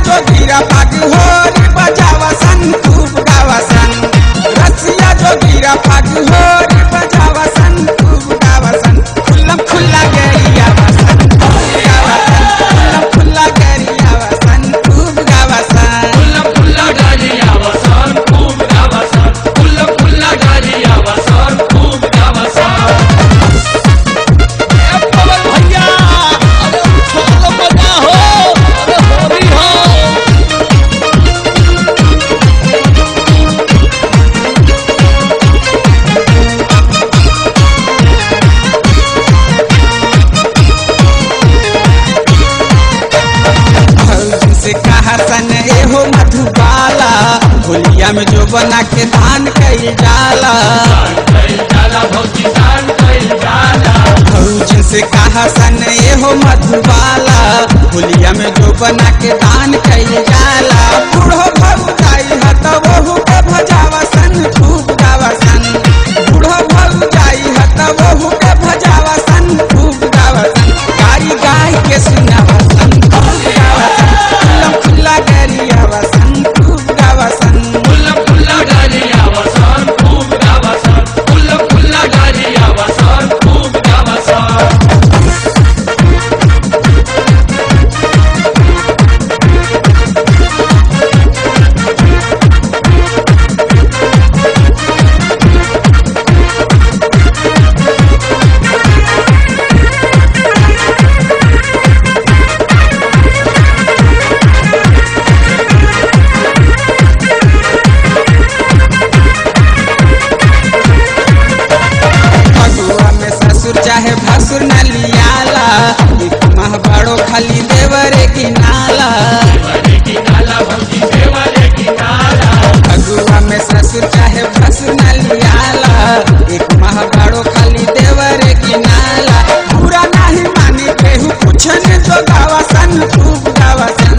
जोगीरा फाग होरी बजावसन खूब गावसन। रसिया जोगीरा फाग होरी बजावसन खूब गावसन। खुल्लम खुल्ला गरिया वसन खूब गावसन। खुल्लम खुल्ला गरिया वसन खूब गावसन। खुल्लम खुल्ला गरिया वसन खूब गावसन। खुल्लम खुल्ला गरिया वसन खूब गावसन। भैया अरे छोड़ बजा हो, अरे होली हो। से कहा सन एहो मधुबाला होलिया में जो बना के धान कई जाला। भौजी से कहा सन एहो मधुबाला होलिया में जो बना के धान कई जाला। बूढ़ो भौजाई हत वहू के भजावसन खूब गावसन। बूढ़ो भौजाई हत वहू के भजावसन खूब गावसन। गाड़ी गाय के सुनावसन खूब गावसन। खुल्लम खुल्ला गरिया वसन खूब गावसन। खुल्लम खुल्ला गरिया वसन खूब गावसन। खुल्लम खुल्ला गरिया वसन खूब गावसन। फगुआ में ससुर चाहे भसुर न लियाला। एक माह बड़ो खाली देवरे की नाला। देवरे की नाला भौजी देवरे की नाला। फगुआ में ससुर चाहे भसुर न लियाला। एक माह बड़ो खाली देवरे की नाला। बुरा नहीं मानी केहू कुछ न जो गावसन खूब गावसन।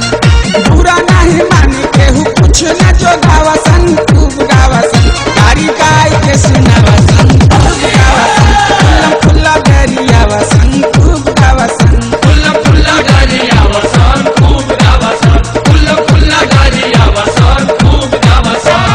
बुरा नहीं मानी केहू कुछ न जो गावसन खूब गावसन। गाड़ी गाय के सुनावसन खूब गावसन। खुल्लम खुल्ला गरिया वसन खूब गावसन। खुल्लम खुल्ला गरिया वसन खूब गावसन। खुल्लम खुल्ला गरिया वसन खूब गावसन।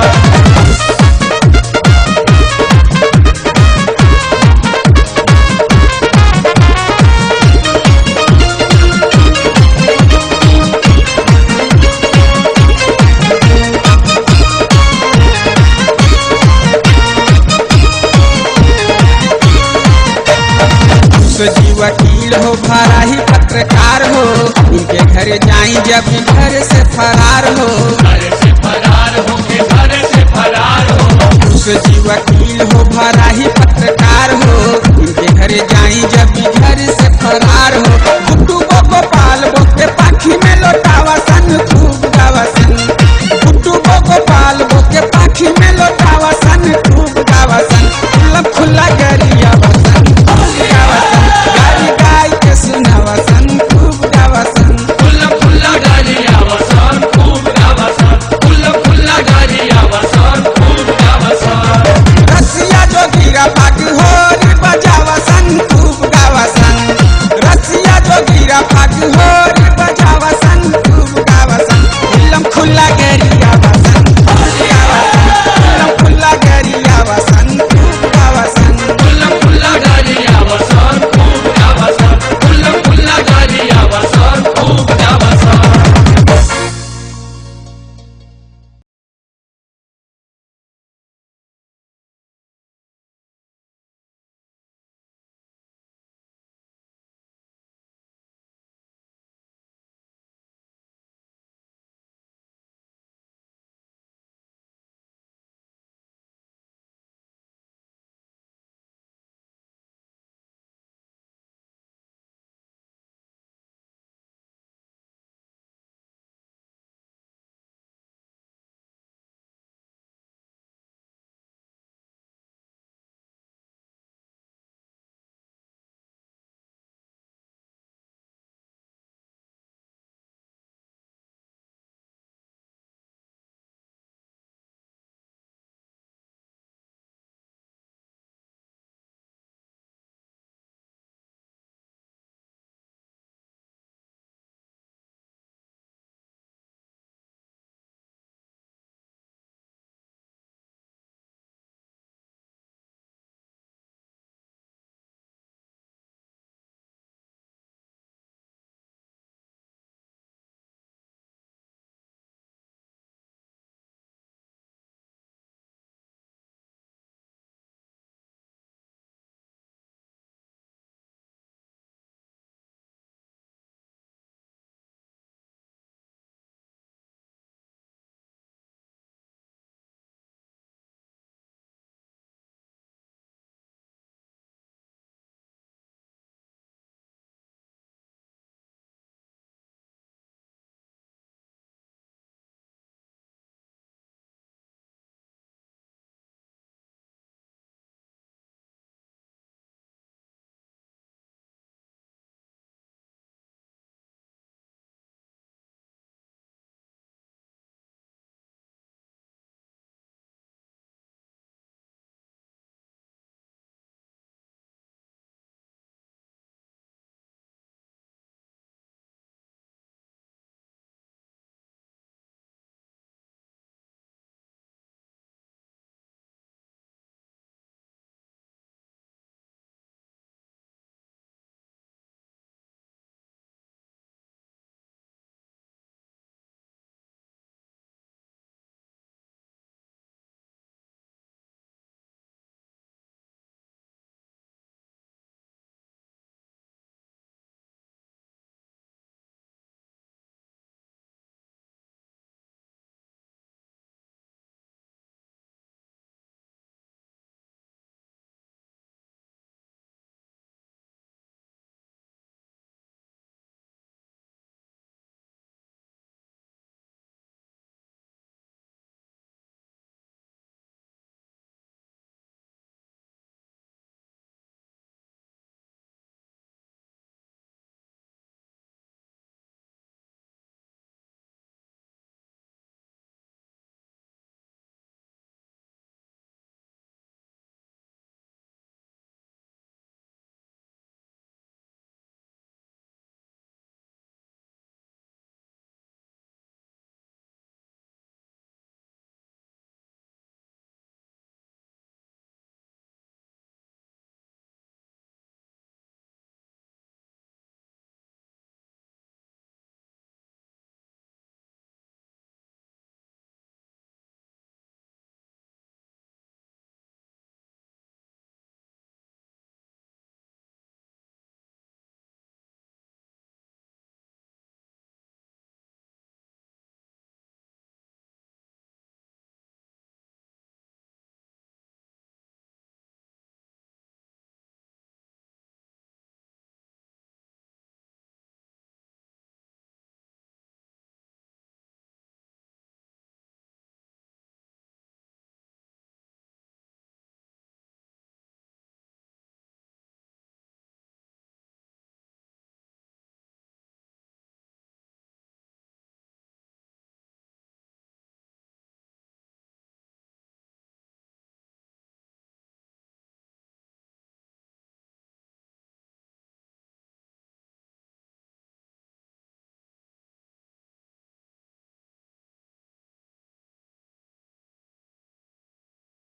जी वकील हो भराही पत्रकार हो। इनके घर जाई जब घर से फरार हो। घर से फरार हो के घर से फरार हो। जी वकील हो भराही